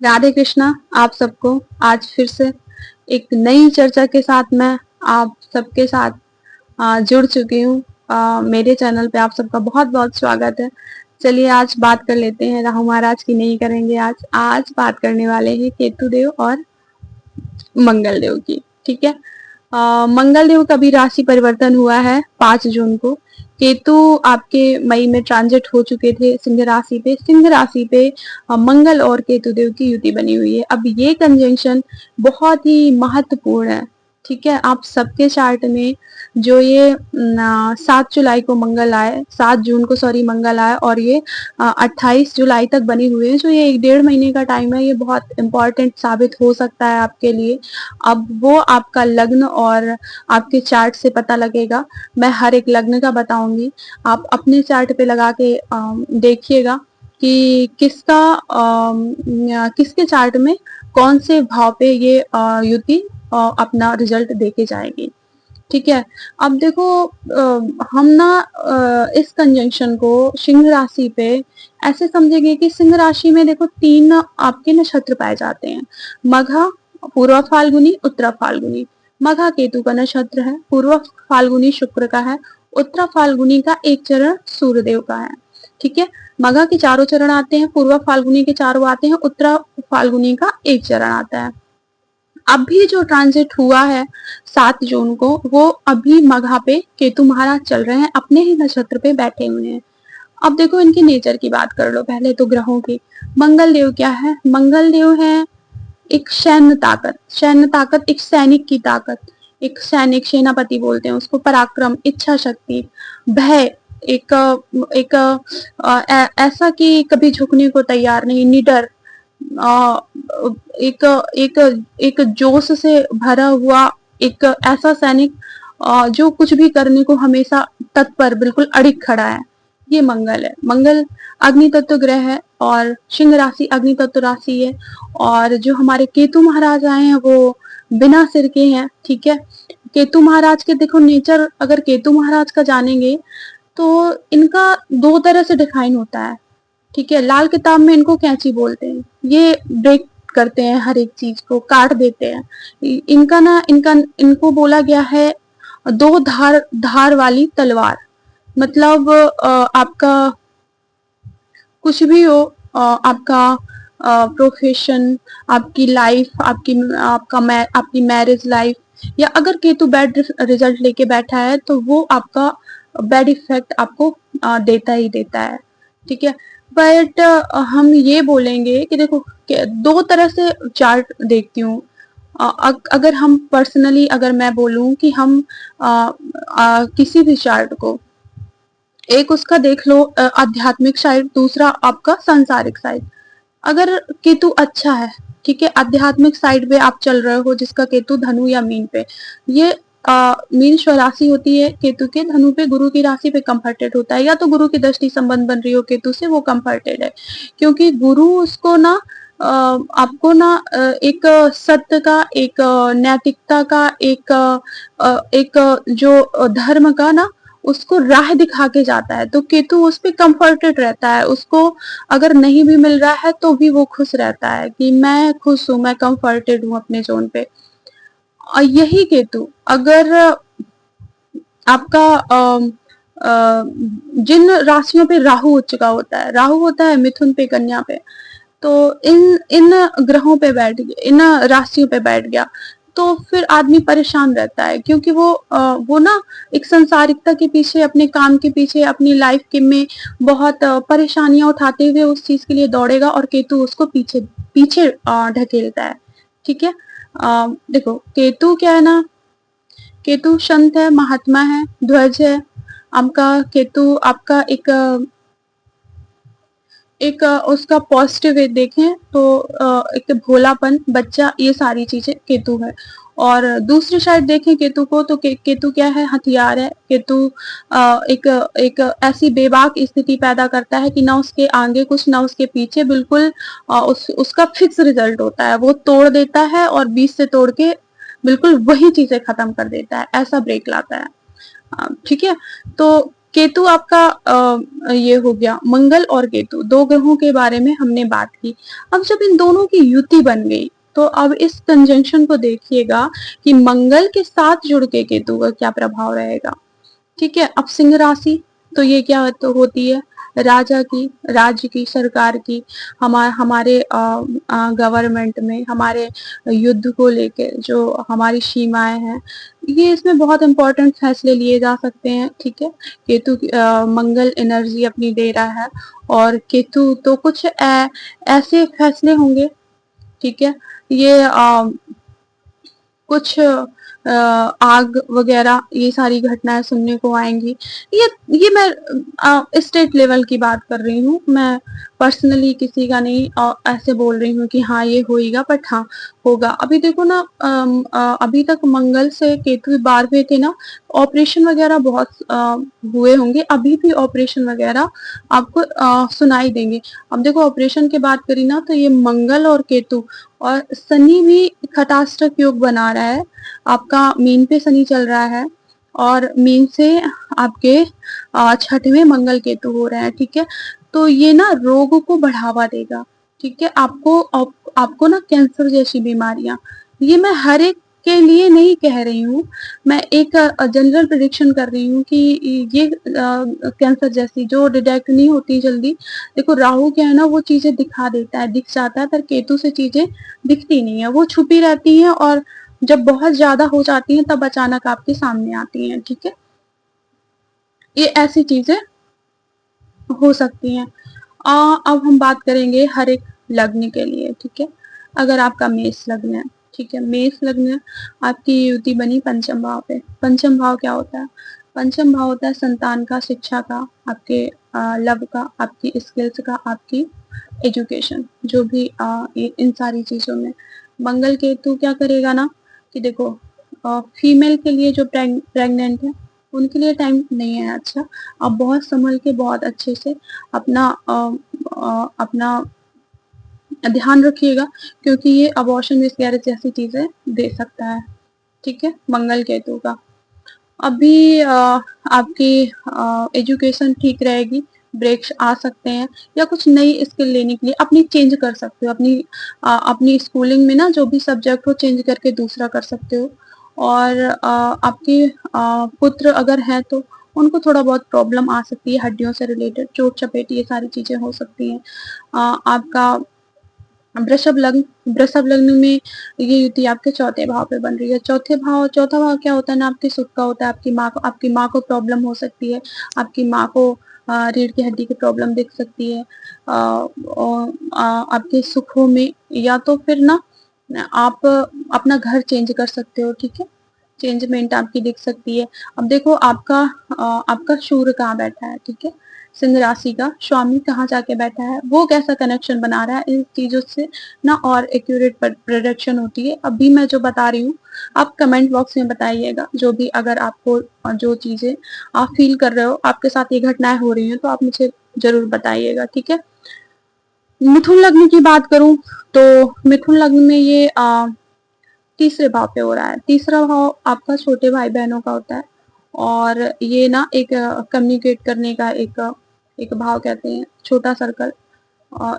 राधे कृष्णा आप सबको। आज फिर से एक नई चर्चा के साथ मैं आप सबके साथ जुड़ चुकी हूँ। मेरे चैनल पे आप सबका बहुत बहुत स्वागत है। चलिए आज बात कर लेते हैं, राहु महाराज की नहीं करेंगे। आज बात करने वाले हैं केतु देव और मंगल देव की। ठीक है। मंगल देव का भी राशि परिवर्तन हुआ है 5 जून को। केतु आपके मई में ट्रांजिट हो चुके थे सिंह राशि पे। सिंह राशि पे मंगल और केतु देव की युति बनी हुई है। अब ये कंजंक्शन बहुत ही महत्वपूर्ण है। ठीक है। आप सबके चार्ट में जो ये 7 जुलाई को मंगल आए, 7 जून को सॉरी मंगल आए, और ये 28 जुलाई तक बनी हुई है। जो ये 1-1.5 महीने का टाइम है, ये बहुत इंपॉर्टेंट साबित हो सकता है आपके लिए। अब वो आपका लग्न और आपके चार्ट से पता लगेगा। मैं हर एक लग्न का बताऊंगी, आप अपने चार्ट पे लगा के देखिएगा कि किसके चार्ट में कौन से भाव पे ये युति अपना रिजल्ट देके जाएगी। ठीक है। अब देखो, हम ना इस कंजंक्शन को सिंह राशि पे ऐसे समझेंगे कि सिंह राशि में देखो 3 आपके नक्षत्र पाए जाते हैं, मघा, पूर्व फाल्गुनी, उत्तरा फाल्गुनी। मघा केतु का नक्षत्र है, पूर्व फाल्गुनी शुक्र का है, उत्तरा फाल्गुनी का एक चरण सूर्यदेव का है। ठीक है। मघा के 4 चरण आते हैं, पूर्व फाल्गुनी के 4 आते हैं, उत्तरा फाल्गुनी का एक चरण आता है। अभी जो ट्रांजिट हुआ है 7 जून को, वो अभी मघा पे केतु महाराज चल रहे हैं, अपने ही नक्षत्र पे बैठे हुए हैं। अब देखो इनकी नेचर की बात कर लो पहले तो ग्रहों की। मंगल देव क्या है? मंगल देव है एक सैन्य ताकत। सैन्य ताकत एक सैनिक की ताकत, एक सैनिक, सेनापति बोलते हैं उसको। पराक्रम, इच्छा शक्ति, भय, एक एक ऐसा कि कभी झुकने को तैयार नहीं, निडर, एक एक एक जोश से भरा हुआ एक ऐसा सैनिक जो कुछ भी करने को हमेशा तत्पर, बिल्कुल अड़िग खड़ा है। ये मंगल है। मंगल अग्नि तत्व ग्रह है और सिंह राशि अग्नि तत्व राशि है। और जो हमारे केतु महाराज आए हैं वो बिना सिर के हैं। ठीक है। केतु महाराज के देखो नेचर, अगर केतु महाराज का जानेंगे तो इनका 2 तरह से डिफाइन होता है। ठीक है। लाल किताब में इनको कैंची बोलते हैं। ये ब्रेक करते हैं, हर एक चीज को काट देते हैं। इनको बोला गया है 2 धार वाली तलवार। मतलब आपका कुछ भी हो, आपका प्रोफेशन, आपकी लाइफ, आपकी मैरिज लाइफ, या अगर केतु बैड रिजल्ट लेके बैठा है तो वो आपका बैड इफेक्ट आपको देता ही देता है। ठीक है। बट हम ये बोलेंगे कि देखो 2 तरह से चार्ट देखती हूँ। अगर हम पर्सनली, अगर मैं बोलूं कि हम किसी भी चार्ट को, एक उसका देख लो आध्यात्मिक साइड, दूसरा आपका सांसारिक साइड। अगर केतु अच्छा है, ठीक है, आध्यात्मिक साइड पे आप चल रहे हो, जिसका केतु धनु या मीन पे, ये मीन स्वराशि होती है केतु के, धनु पे गुरु की राशि पे कंफर्टेड होता है, या तो गुरु की दृष्टि संबंध बन रही हो केतु से, वो कंफर्टेड है। क्योंकि गुरु उसको ना आपको ना एक सत्य का, एक नैतिकता का, एक जो धर्म का ना, उसको राह दिखा के जाता है। तो केतु उस पे कंफर्टेड रहता है। उसको अगर नहीं भी मिल रहा है तो भी वो खुश रहता है कि मैं खुश हूं, मैं कंफर्टेड हूं अपने जोन पे। और यही केतु अगर आपका जिन राशियों पे राहु उच्च का होता है, राहु होता है मिथुन पे, कन्या पे, तो इन इन ग्रहों पे बैठ गया, इन राशियों पे बैठ गया, तो फिर आदमी परेशान रहता है। क्योंकि वो ना एक संसारिकता के पीछे, अपने काम के पीछे, अपनी लाइफ के में बहुत परेशानियां उठाते हुए उस चीज के लिए दौड़ेगा, और केतु उसको पीछे पीछे ढकेलता है। ठीक है। देखो केतु क्या है ना, केतु संत है, महात्मा है, ध्वज है। आपका केतु आपका एक उसका पॉजिटिव वे देखें तो एक भोलापन, बच्चा, ये सारी चीजें केतु है। और दूसरी साइड देखें केतु को तो केतु क्या है? हथियार है। केतु एक एक ऐसी बेबाक स्थिति पैदा करता है कि ना उसके आगे कुछ, ना उसके पीछे, बिल्कुल उसका फिक्स रिजल्ट होता है। वो तोड़ देता है और बीच से तोड़ के बिल्कुल वही चीजें खत्म कर देता है, ऐसा ब्रेक लाता है। ठीक है। तो केतु आपका ये हो गया, मंगल और केतु 2 ग्रहों के बारे में हमने बात की। अब जब इन दोनों की युति बन गई, तो अब इस कंजंक्शन को देखिएगा कि मंगल के साथ जुड़ के केतु का क्या प्रभाव रहेगा। ठीक है, अब सिंह राशि, तो ये क्या तो होती है, राजा की, राज्य की, सरकार की, हमारे गवर्नमेंट में, हमारे युद्ध को लेके जो हमारी सीमाएं हैं, ये इसमें बहुत इंपॉर्टेंट फैसले लिए जा सकते हैं। ठीक है, केतु मंगल एनर्जी अपनी दे रहा है, और केतु तो कुछ ऐसे फैसले होंगे। ठीक है, ये कुछ आग वगैरह, ये सारी घटनाएं सुनने को आएंगी। ये मैं स्टेट लेवल की बात कर रही हूँ, मैं पर्सनली किसी का नहीं ऐसे बोल रही हूँ कि हाँ ये होएगा, बट हाँ होगा। अभी देखो ना, अभी तक मंगल से केतु 12वें थे ना, ऑपरेशन वगैरह बहुत हुए होंगे, अभी भी ऑपरेशन वगैरह आपको सुनाई देंगे। अब देखो, ऑपरेशन की बात करी ना, तो ये मंगल और केतु और शनि भी खटाष्टक योग बना रहा है। आपका मीन पे शनि चल रहा है, और मीन से आपके छठवें मंगल केतु हो रहे हैं। ठीक है, तो ये ना रोग को बढ़ावा देगा। ठीक है, आपको ना कैंसर जैसी बीमारियां, ये मैं हर एक के लिए नहीं कह रही हूँ, मैं एक जनरल प्रेडिक्शन कर रही हूँ कि ये कैंसर जैसी जो डिटेक्ट नहीं होती जल्दी। देखो, राहु क्या है ना, वो चीजें दिखा देता है, दिख जाता है, पर केतु से चीजें दिखती नहीं है, वो छुपी रहती हैं, और जब बहुत ज्यादा हो जाती हैं तब अचानक आपके सामने आती हैं। ठीक है, ये ऐसी चीजें हो सकती हैं। अब हम बात करेंगे हर एक लग्न के लिए। ठीक है, अगर आपका मेष लग्न है, ठीक है, मेष लग्न, आपकी युति बनी पंचम भाव पे। पंचम भाव क्या होता है? पंचम भाव होता है संतान का, शिक्षा का, आपके लव का, आपकी स्किल्स का, आपकी एजुकेशन, जो भी इन सारी चीजों में मंगल केतु क्या करेगा ना, कि देखो, फीमेल के लिए जो प्रेग्नेंट है, उनके लिए टाइम नहीं है अच्छा। आप बहुत संभल के, बहुत अच्छे से अपना अपना ध्यान रखिएगा, क्योंकि ये अबॉर्शन मिसकैरेज जैसी चीजें दे सकता है। ठीक है, मंगल केतु का। अभी आपकी एजुकेशन ठीक रहेगी, ब्रेक्स आ सकते हैं, या कुछ नई स्किल लेने के लिए अपनी चेंज कर सकते हो, अपनी स्कूलिंग में ना जो भी सब्जेक्ट हो, चेंज करके दूसरा कर सकते हो। और आपके पुत्र अगर हैं तो उनको थोड़ा बहुत प्रॉब्लम आ सकती है, हड्डियों से रिलेटेड चोट चपेट, ये सारी चीजें हो सकती हैं। आपका वृषभ लग्न में ये युति आपके चौथे भाव पे बन रही है। चौथा भाव क्या होता है ना, आपके सुख का होता है। आपकी माँ को प्रॉब्लम हो सकती है, आपकी माँ को रीढ़ की हड्डी की प्रॉब्लम दिख सकती है, और आपके सुखों में, या तो फिर ना आप अपना घर चेंज कर सकते हो। ठीक है, चेंजमेंट आपकी दिख सकती है। अब देखो, आपका सूर्य कहाँ बैठा है, ठीक है, सिंह राशि का स्वामी कहाँ जाके बैठा है, वो कैसा कनेक्शन बना रहा है, इन चीजों से ना और एक्यूरेट प्रेडिक्शन होती है। अभी मैं जो बता रही हूँ, आप कमेंट बॉक्स में बताइएगा, जो भी अगर आपको जो चीजें आप फील कर रहे हो, आपके साथ ये घटनाएं हो रही हैं, तो आप मुझे जरूर बताइएगा। ठीक है, मिथुन लग्न की बात करूं, तो मिथुन लग्न में ये तीसरे भाव पे हो रहा है। तीसरा भाव आपका छोटे भाई बहनों का होता है, और ये ना एक कम्युनिकेट करने का एक भाव कहते हैं, छोटा सर्कल,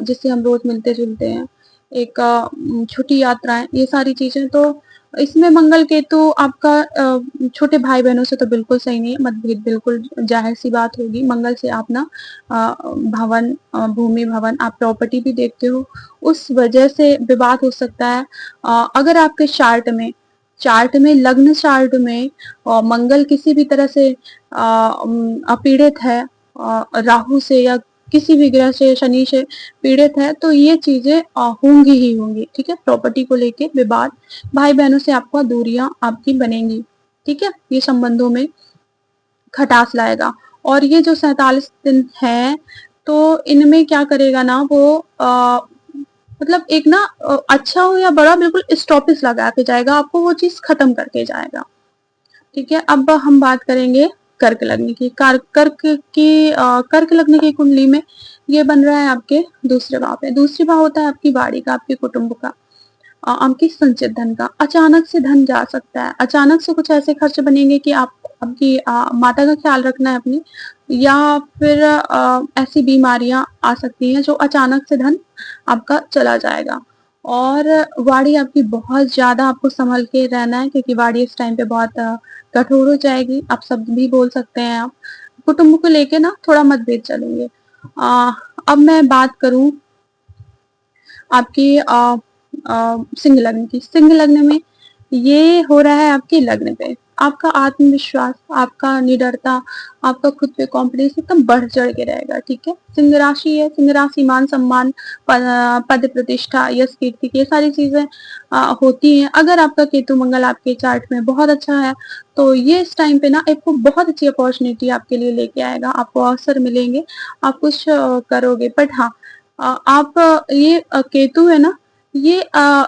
जिससे हम रोज मिलते जुलते हैं, एक छोटी यात्राएं, ये सारी चीजें। तो इसमें मंगल केतु आपका छोटे भाई बहनों से तो बिल्कुल सही नहीं है, मतभेद बिल्कुल जाहिर सी बात होगी। मंगल से आप ना भवन, भूमि भवन, आप प्रॉपर्टी भी देखते हो, उस वजह से विवाद हो सकता है। अगर आपके चार्ट में लग्न चार्ट में मंगल किसी भी तरह से अपीड़ित है, राहु से या किसी भी ग्रह से, शनि से पीड़ित है, तो ये चीजें होंगी ही होंगी। ठीक है, प्रॉपर्टी को लेके विवाद, भाई बहनों से आपका दूरियां आपकी बनेंगी। ठीक है, ये संबंधों में खटास लाएगा। और ये जो 47 दिन है, तो इनमें क्या करेगा ना वो, मतलब एक ना अच्छा हो या बड़ा, बिल्कुल स्टॉपेज लगा के जाएगा, आपको वो चीज खत्म करके जाएगा। ठीक है, अब हम बात करेंगे कर्क लग्न की। कर्क लग्न की कुंडली में ये बन रहा है आपके दूसरे भाव पे। दूसरे भाव होता है आपकी बाड़ी का, आपके कुटुंब का, आपकी संचित धन का। अचानक से धन जा सकता है, अचानक से कुछ ऐसे खर्च बनेंगे कि आप आपकी माता का ख्याल रखना है अपनी, या फिर ऐसी बीमारियां आ सकती हैं जो अचानक से धन आपका चला जाएगा। और वाड़ी आपकी बहुत ज्यादा आपको संभल के रहना है, क्योंकि वाड़ी इस टाइम पे बहुत कठोर हो जाएगी। आप शब्द भी बोल सकते हैं। आप कुटुंब को लेके ना थोड़ा मतभेद चलेंगे। अ, अब मैं बात करूं आपकी सिंह लग्न की। सिंह लग्न में ये हो रहा है आपके लग्न पे। आपका आत्मविश्वास, आपका निडरता, आपका खुद पे कॉन्फिडेंस एकदम बढ़ चढ़ के रहेगा। ठीक है, सिंह राशि है। सिंह राशि मान सम्मान, पद प्रतिष्ठा, यश कीर्ति, ये सारी चीजें होती हैं। अगर आपका केतु मंगल आपके चार्ट में बहुत अच्छा है तो ये इस टाइम पे ना आपको बहुत अच्छी अपॉर्चुनिटी आपके लिए लेके आएगा। आपको अवसर मिलेंगे, आप कुछ करोगे। बट हाँ, आप ये केतु है ना, ये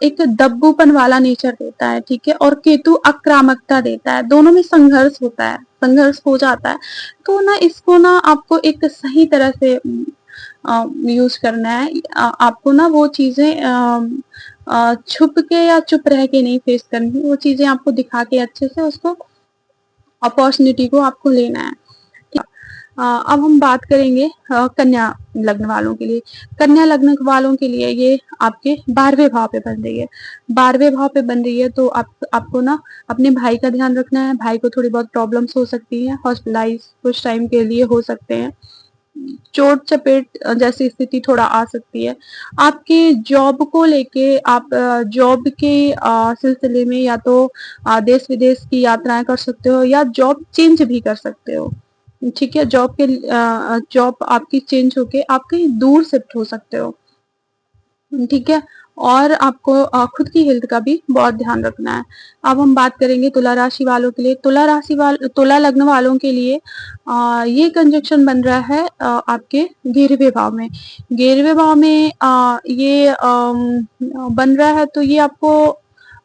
एक दब्बूपन वाला नेचर देता है। ठीक है, और केतु आक्रामकता देता है। दोनों में संघर्ष होता है, संघर्ष हो जाता है। तो ना इसको ना आपको एक सही तरह से यूज करना है। आपको ना वो चीजें छुप के या चुप रह के नहीं फेस करनी, वो चीजें आपको दिखा के अच्छे से उसको अपॉर्चुनिटी को आपको लेना है। अब हम बात करेंगे कन्या लग्न वालों के लिए। कन्या लग्न वालों के लिए ये आपके 12वें भाव पे बन रही है। 12वें भाव पे बन रही है तो आपको ना अपने भाई का ध्यान रखना है। भाई को थोड़ी बहुत प्रॉब्लम्स हो सकती हैं, हॉस्पिटलाइज कुछ टाइम के लिए हो सकते हैं, चोट चपेट जैसी स्थिति थोड़ा आ सकती है। आपके जॉब को लेके आप जॉब के सिलसिले में या तो देश विदेश की यात्राएं कर सकते हो, या जॉब चेंज भी कर सकते हो। ठीक है, जॉब आपकी चेंज होके आप कहीं दूर शिफ्ट हो सकते हो। ठीक है, और आपको खुद की हेल्थ का भी बहुत ध्यान रखना है। अब हम बात करेंगे तुला राशि वालों के लिए। तुला लग्न वालों के लिए ये कंजक्शन बन रहा है आपके 11वें भाव में। 11वें भाव में ये बन रहा है तो ये आपको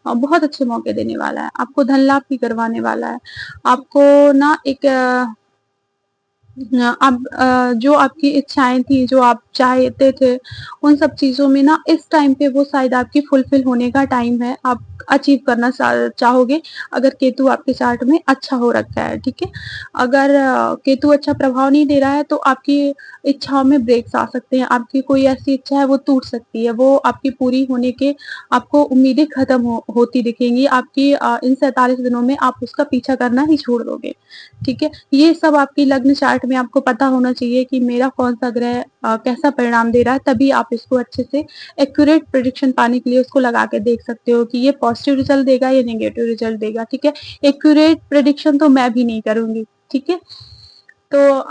बहुत अच्छे मौके देने वाला है। आपको धन लाभ भी करवाने वाला है। आपको ना एक अब जो आपकी इच्छाएं थी, जो आप चाहते थे, उन सब चीजों में ना इस टाइम पे वो शायद आपकी फुलफिल होने का टाइम है। आप अचीव करना चाहोगे अगर केतु आपके चार्ट में अच्छा हो रखा है। ठीक है, अगर केतु अच्छा प्रभाव नहीं दे रहा है तो आपकी इच्छाओं में ब्रेक्स आ सकते हैं। आपकी कोई ऐसी इच्छा है वो टूट सकती है, वो आपकी पूरी होने के आपको उम्मीदें खत्म होती दिखेंगी। आपकी इन 47 दिनों में आप उसका पीछा करना ही छोड़ दोगे। ठीक है, ये सब आपकी लग्न चार्ट में आपको पता होना चाहिए कि मेरा कौन सा ग्रह कैसा परिणाम दे रहा है। तभी आप इसको अच्छे से एक्यूरेट प्रिडिक्शन पाने के लिए उसको लगा के देख सकते हो कि ये पॉजिटिव रिजल्ट देगा या नेगेटिव रिजल्ट देगा। ठीक है, एक्यूरेट प्रिडिक्शन तो मैं भी नहीं करूंगी। ठीक है, तो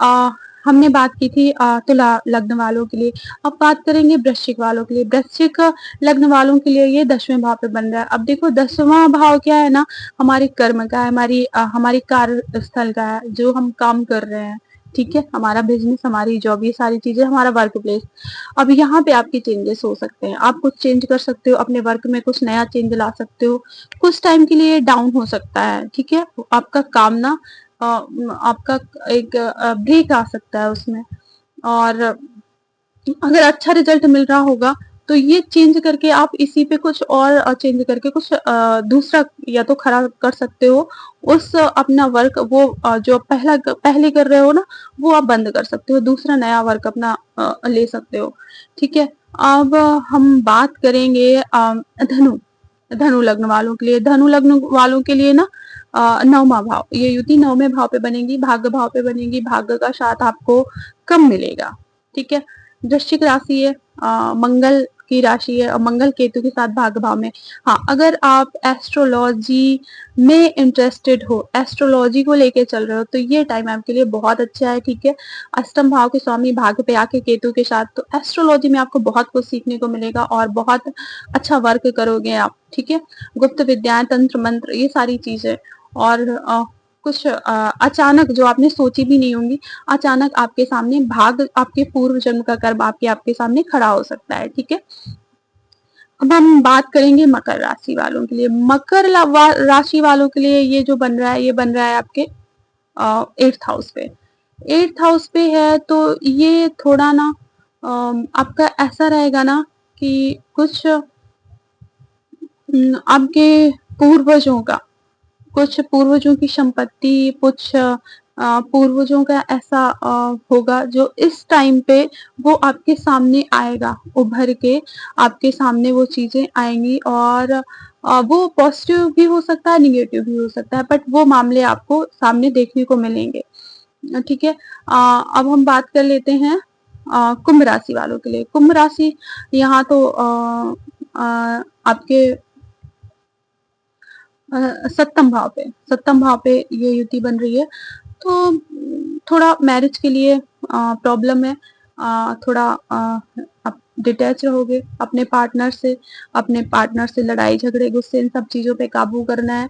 हमने बात की थी तुला लग्न वालों के लिए। अब बात करेंगे वृश्चिक वालों के लिए। वृश्चिक लग्न वालों के लिए ये 10वें भाव पे बन रहा है। अब देखो 10वां भाव क्या है ना, हमारे कर्म का है, हमारी कार्यस्थल का है, जो हम काम कर रहे हैं। ठीक है, हमारा बिजनेस, हमारी जॉब, ये सारी चीजें, हमारा वर्क प्लेस। अब यहाँ पे आपके चेंजेस हो सकते हैं। आप कुछ चेंज कर सकते हो अपने वर्क में, कुछ नया चेंज ला सकते हो। कुछ टाइम के लिए डाउन हो सकता है। ठीक है, आपका काम ना आपका एक ब्रेक आ सकता है उसमें। और अगर अच्छा रिजल्ट मिल रहा होगा तो ये चेंज करके आप इसी पे कुछ और चेंज करके कुछ दूसरा या तो खड़ा कर सकते हो। उस अपना वर्क वो जो पहले कर रहे हो ना, वो आप बंद कर सकते हो, दूसरा नया वर्क अपना ले सकते हो। ठीक है, अब हम बात करेंगे धनु धनु लग्न वालों के लिए। धनु लग्न वालों के लिए ना 9वां भाव, ये युति 9वें भाव पे बनेगी, भाग्य भाव पे बनेगी। भाग्य का साथ आपको कम मिलेगा। ठीक है, वृश्चिक राशि है, मंगल की राशि है, और मंगल केतु के साथ भाग्य भाव में। हाँ, अगर आप एस्ट्रोलॉजी में इंटरेस्टेड हो, एस्ट्रोलॉजी को लेके चल रहे हो, तो ये टाइम आपके लिए बहुत अच्छा है। ठीक है, अष्टम भाव के स्वामी भाग्य पे आके केतु के साथ, तो एस्ट्रोलॉजी में आपको बहुत कुछ सीखने को मिलेगा और बहुत अच्छा वर्क करोगे आप। ठीक है, गुप्त विद्याएं, तंत्र मंत्र, ये सारी चीजें, और कुछ अचानक जो आपने सोची भी नहीं होंगी, अचानक आपके सामने भाग, आपके पूर्व जन्म का कर्म आपके सामने खड़ा हो सकता है। ठीक है, अब हम बात करेंगे मकर राशि वालों के लिए। मकर राशि वालों के लिए ये जो बन रहा है, ये बन रहा है आपके 8th हाउस पे। 8th हाउस पे है तो ये थोड़ा ना आपका ऐसा रहेगा ना कि कुछ आपके पूर्वजों का कुछ पूर्वजों की संपत्ति, कुछ पूर्वजों का ऐसा होगा जो इस टाइम पे वो आपके सामने आएगा, उभर के आपके सामने वो चीज़ें आएँगी और वो पॉज़िटिव भी हो सकता है, नेगेटिव भी हो सकता है, बट वो मामले आपको सामने देखने को मिलेंगे। ठीक है? अब हम बात कर लेते हैं कुंभ राशि वालों के लिए। कुंभ राशि यहाँ तो आपके सप्तम भाव पे ये युति बन रही है। तो थोड़ा मैरिज के लिए प्रॉब्लम है। थोड़ा आप डिटैच रहोगे अपने पार्टनर से लड़ाई झगड़े गुस्से इन सब चीज़ों पे काबू करना है।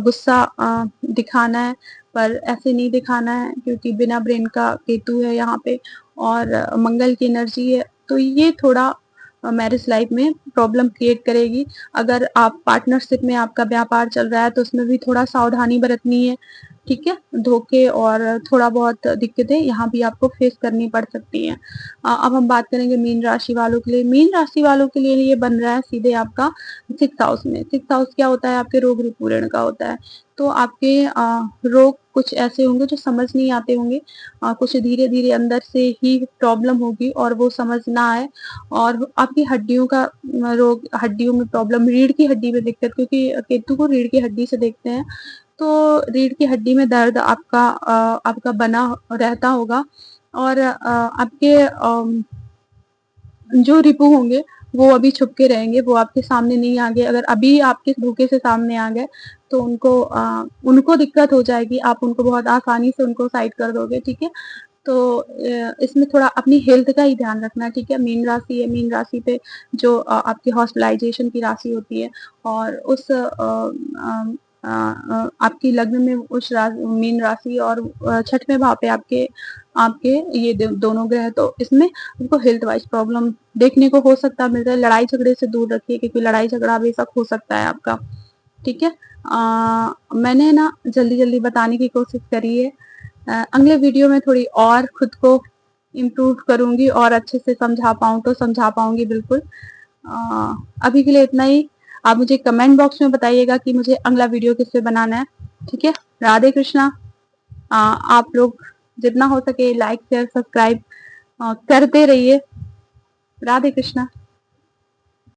गुस्सा दिखाना है पर ऐसे नहीं दिखाना है क्योंकि बिना ब्रेन का केतु है यहाँ पे और मंगल की एनर्जी है, तो ये थोड़ा मैरिज लाइफ में प्रॉब्लम क्रिएट करेगी। अगर आप पार्टनरशिप में आपका व्यापार चल रहा है तो उसमें भी थोड़ा सावधानी बरतनी है, ठीक है? धोखे और थोड़ा बहुत दिक्कतें यहाँ भी आपको फेस करनी पड़ सकती हैं। अब हम बात करेंगे मीन राशि वालों के लिए। मीन राशि वालों के लिए ये बन रहा है सीधे आपका 6th हाउस में। 6th हाउस क्या होता है? आपके रोग ऋण का होता है। तो आपके रोग कुछ ऐसे होंगे जो समझ नहीं आते होंगे। कुछ धीरे-धीरे अंदर से ही प्रॉब्लम होगी और वो समझ ना आए और आपकी हड्डियों का रोग, हड्डियों में प्रॉब्लम, रीढ़ की हड्डी में दिक्कत क्योंकि केतु को रीढ़ की हड्डी से देखते हैं, तो रीढ़ की हड्डी में दर्द आपका बना रहता होगा और आपके जो रिपू होंगे वो अभी छुप के रहेंगे, वो आपके सामने नहीं आ गए। अगर अभी आपके धोखे से सामने आ गए तो उनको दिक्कत हो जाएगी, आप उनको बहुत आसानी से उनको साइड कर दोगे, ठीक है? तो इसमें थोड़ा अपनी हेल्थ का ही ध्यान रखना है, ठीक है? मीन राशि है, मीन राशि पे जो आपकी हॉस्पिटलाइजेशन की राशि होती है और आपकी लग्न में उस मीन राशि और 6वें भाव पे आपके आपके ये दोनों ग्रह, तो इसमें उनको हेल्थ वाइज प्रॉब्लम देखने को हो सकता है, मिल रहा है। लड़ाई झगड़े से दूर रखिए क्योंकि लड़ाई झगड़ा बेशक हो सकता है आपका, ठीक है? मैंने ना जल्दी-जल्दी बताने की कोशिश करी है। अगले वीडियो में थोड़ी और खुद को इम्प्रूव करूँगी और अच्छे से समझा पाऊँ तो समझा पाऊँगी बिल्कुल। अभी के लिए इतना ही। आप मुझे कमेंट बॉक्स में बताइएगा कि मुझे अगला वीडियो किस पे बनाना है, ठीक है? राधे कृष्णा। आप लोग जितना हो सके लाइक, शेयर, सब्सक्राइब करते रहिए। राधे कृष्णा।